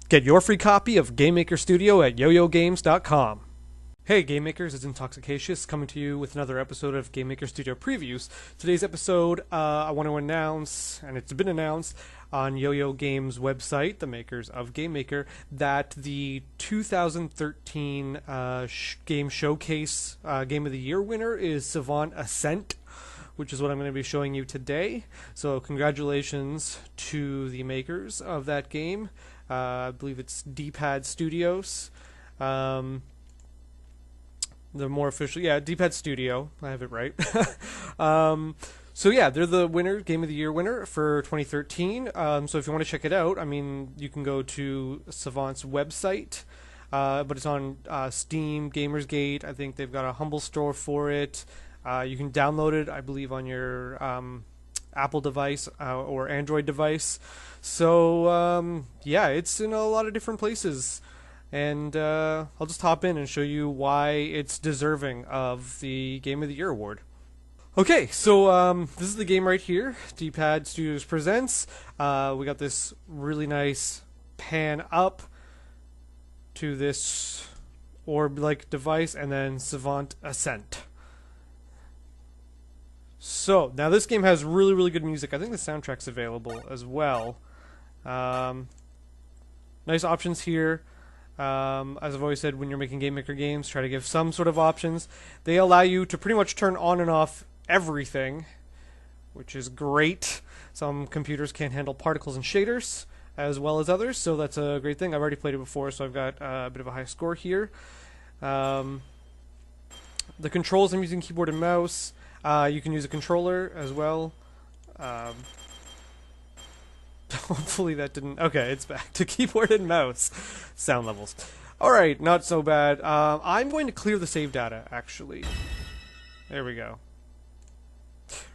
Get your free copy of GameMaker Studio at yoyogames.com. Hey GameMakers, it's Intoxicatious coming to you with another episode of GameMaker Studio Previews. Today's episode, I want to announce, and it's been announced on Yo-Yo Games website, the makers of GameMaker, that the 2013 Game Showcase Game of the Year winner is Savant Ascent, which is what I'm going to be showing you today. So congratulations to the makers of that game. I believe it's D-Pad Studios. The more official, D-Pad Studio. I have it right. So yeah, they're the winner, Game of the Year winner for 2013. So if you want to check it out, I mean, you can go to Savant's website, but it's on Steam, Gamersgate. I think they've got a Humble store for it. You can download it, I believe, on your Apple device or Android device. So yeah, it's in a lot of different places. And I'll just hop in and show you why it's deserving of the Game of the Year award. Okay, so this is the game right here. D-Pad Studios presents. We got this really nice pan up to this orb-like device, and then Savant Ascent. So, now this game has really, really good music. I think the soundtrack's available as well. Nice options here. As I've always said, when you're making GameMaker games, try to give some sort of options. They allow you to pretty much turn on and off everything, which is great. Some computers can't handle particles and shaders as well as others, so that's a great thing. I've already played it before, so I've got a bit of a high score here. The controls, I'm using keyboard and mouse. You can use a controller as well. Hopefully that didn't... Okay, it's back to keyboard and mouse sound levels. Alright, not so bad. I'm going to clear the save data, actually. There we go.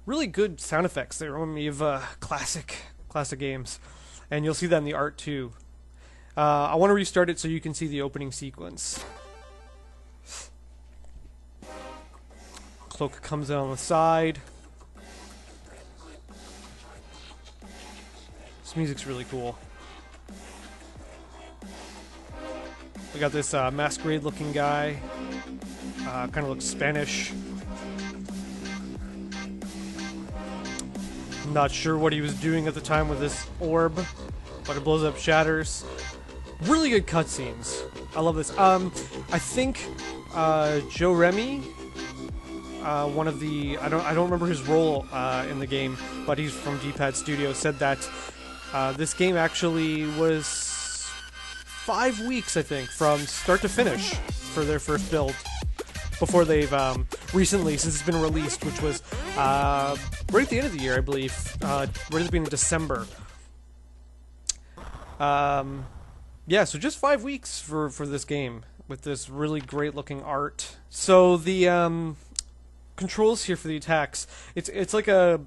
Really good sound effects. They remind me of classic games. And you'll see that in the art, too. I want to restart it so you can see the opening sequence. Cloak comes in on the side. This music's really cool. We got this masquerade-looking guy. Kind of looks Spanish. Not sure what he was doing at the time with this orb, but it blows up, shatters. Really good cutscenes. I love this. I think Joe Remy, one of the I don't remember his role in the game, but he's from D-Pad Studios, said that this game actually was 5 weeks, I think, from start to finish for their first build, before they've recently, since it's been released, which was right at the end of the year, I believe, right at the beginning of December. Yeah, so just 5 weeks for this game, with this really great looking art. So the controls here for the attacks, it's like a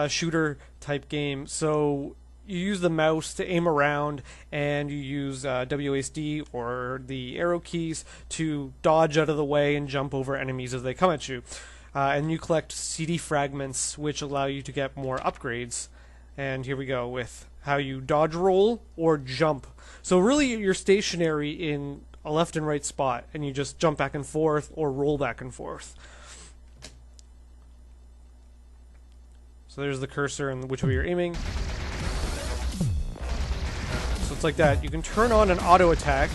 shooter type game, so you use the mouse to aim around, and you use WASD or the arrow keys to dodge out of the way and jump over enemies as they come at you. And you collect CD fragments, which allow you to get more upgrades. And here we go with how you dodge roll or jump. So really you're stationary in a left and right spot, and you just jump back and forth or roll back and forth. So there's the cursor and which way you're aiming. So it's like that. You can turn on an auto attack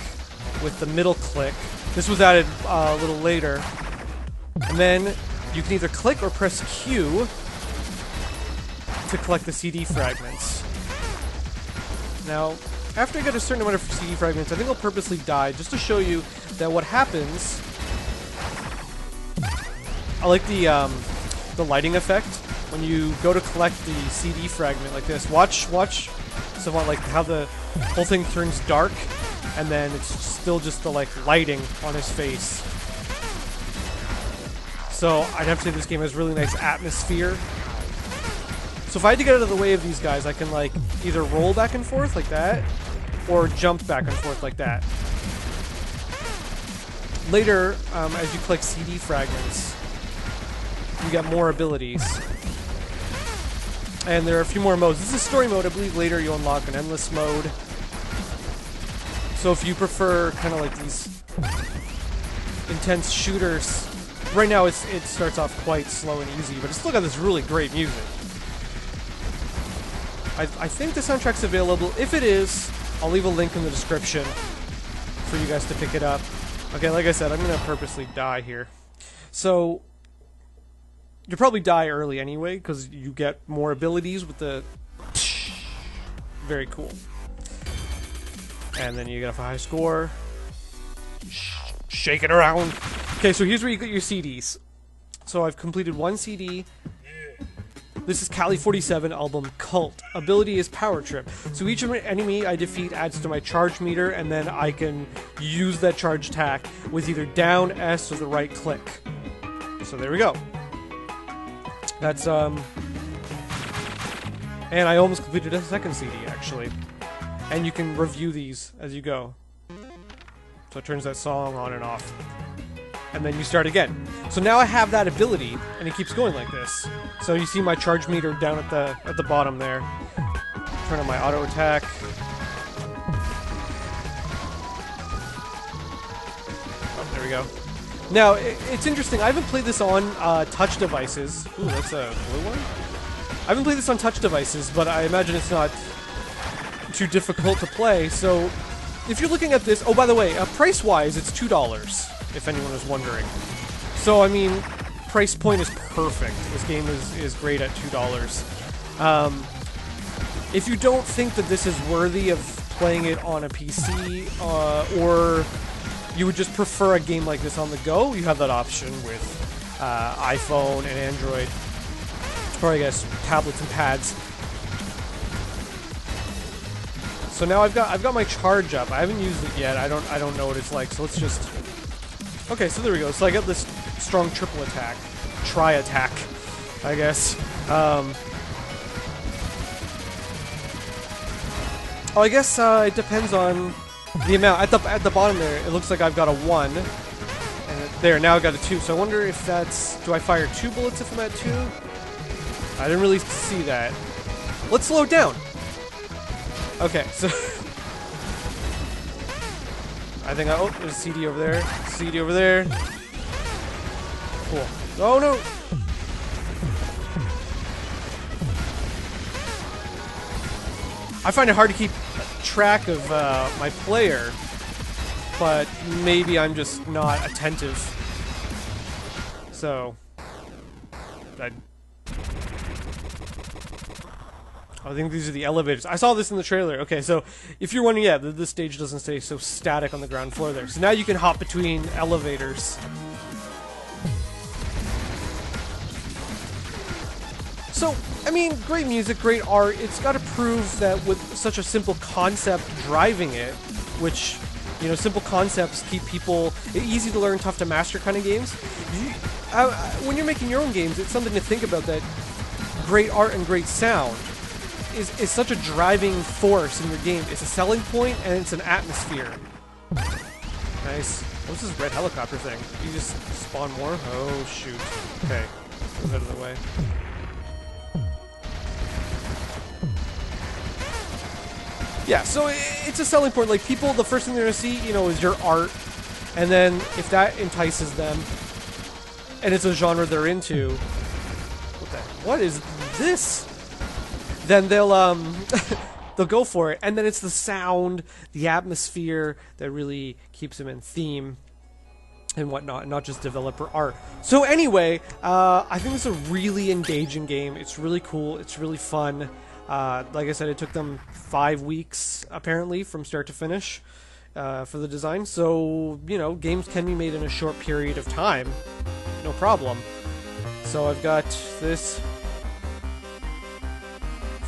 with the middle click. This was added a little later. And then you can either click or press Q to collect the CD fragments. Now, after I get a certain amount of CD fragments, I think I'll purposely die just to show you that what happens... I like the lighting effect. When you go to collect the CD fragment like this, watch Savant, like how the whole thing turns dark, and then it's still just the like lighting on his face. So I'd have to say this game has really nice atmosphere. So if I had to get out of the way of these guys, I can like either roll back and forth like that, or jump back and forth like that. Later, as you collect CD fragments, you get more abilities. And there are a few more modes. This is story mode. I believe later you unlock an endless mode. So if you prefer kind of like these intense shooters, right now it starts off quite slow and easy, but it's still got this really great music. I think the soundtrack's available. If it is, I'll leave a link in the description for you guys to pick it up. Okay, like I said, I'm going to purposely die here. So, you'll probably die early anyway, because you get more abilities with the... Very cool. And then you get a high score. Shake it around. Okay, so here's where you get your CDs. So I've completed one CD. This is Cali 47 album Cult. Ability is Power Trip. So each enemy I defeat adds to my charge meter, and then I can use that charge attack with either down, S, or the right click. So there we go. That's, and I almost completed a second CD, actually. And you can review these as you go. So it turns that song on and off. And then you start again. So now I have that ability, and it keeps going like this. So you see my charge meter down at the bottom there. Turn on my auto attack. Oh, there we go. Now, it's interesting. I haven't played this on touch devices. Ooh, that's a blue one? I haven't played this on touch devices, but I imagine it's not too difficult to play. So if you're looking at this... Oh, by the way, price-wise, it's $2. If anyone was wondering. So, I mean, price point is perfect. This game is great at $2. If you don't think that this is worthy of playing it on a PC, or you would just prefer a game like this on the go, you have that option with iPhone and Android, or I guess tablets and pads. So now I've got my charge up. I haven't used it yet. I don't know what it's like. So let's just... Okay, so there we go. So I got this strong triple attack. Tri-attack, I guess. Oh, I guess it depends on the amount. At the bottom there, it looks like I've got a 1. And there, now I've got a 2. So I wonder if that's... Do I fire 2 bullets if I'm at 2? I didn't really see that. Let's slow it down. Okay, so... I think oh, there's a CD over there. CD over there. Cool. Oh no! I find it hard to keep track of my player, but maybe I'm just not attentive. So, I think these are the elevators. I saw this in the trailer. Okay, so if you're wondering, yeah, this stage doesn't stay so static on the ground floor there. So now you can hop between elevators. So, I mean, great music, great art. It's got to prove that with such a simple concept driving it, which, you know, simple concepts keep people easy to learn, tough to master kind of games. When you're making your own games, it's something to think about that great art and great sound is such a driving force in your game. It's a selling point, and it's an atmosphere. Nice. What's this red helicopter thing? You just spawn more? Oh, shoot. Okay. Move out of the way. Yeah, so it's a selling point. Like, people, the first thing they're going to see, you know, is your art. And then, if that entices them, and it's a genre they're into, what is this? Then they'll they'll go for it, and then it's the sound, the atmosphere that really keeps them in theme and whatnot, not just developer art. So anyway, I think it's a really engaging game. It's really cool. It's really fun. Like I said, it took them 5 weeks apparently from start to finish for the design. So you know, games can be made in a short period of time, no problem. So I've got this.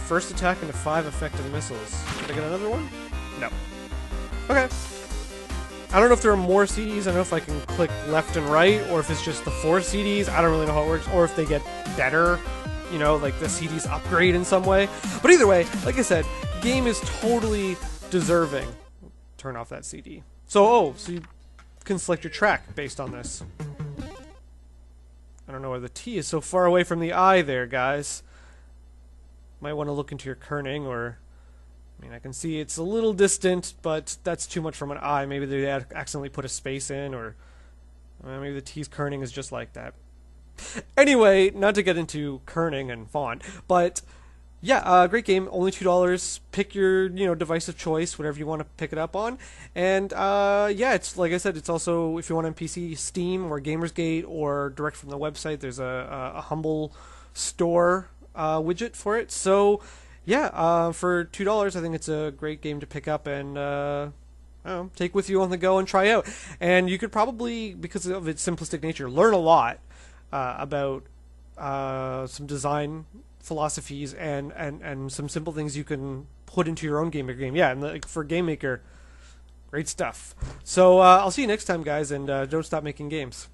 First attack into 5 effective missiles. Did I get another one? No. Okay. I don't know if there are more CDs. I don't know if I can click left and right, or if it's just the 4 CDs. I don't really know how it works, or if they get better. You know, like the CDs upgrade in some way. But either way, like I said, game is totally deserving. Turn off that CD. So you can select your track based on this. I don't know why the T is so far away from the I there, guys. Might want to look into your kerning, or I mean, I can see it's a little distant, but that's too much from an eye. Maybe they accidentally put a space in, or maybe the T's kerning is just like that. Anyway, not to get into kerning and font, but yeah, great game. Only $2. Pick your device of choice, whatever you want to pick it up on. And yeah, it's like I said, it's also if you want on PC, Steam or Gamersgate or direct from the website. There's a humble store widget for it. So yeah, for $2, I think it's a great game to pick up and take with you on the go and try out. And you could probably, because of its simplistic nature, learn a lot about some design philosophies and some simple things you can put into your own GameMaker game. Yeah, and for GameMaker, great stuff. So I'll see you next time, guys, and don't stop making games.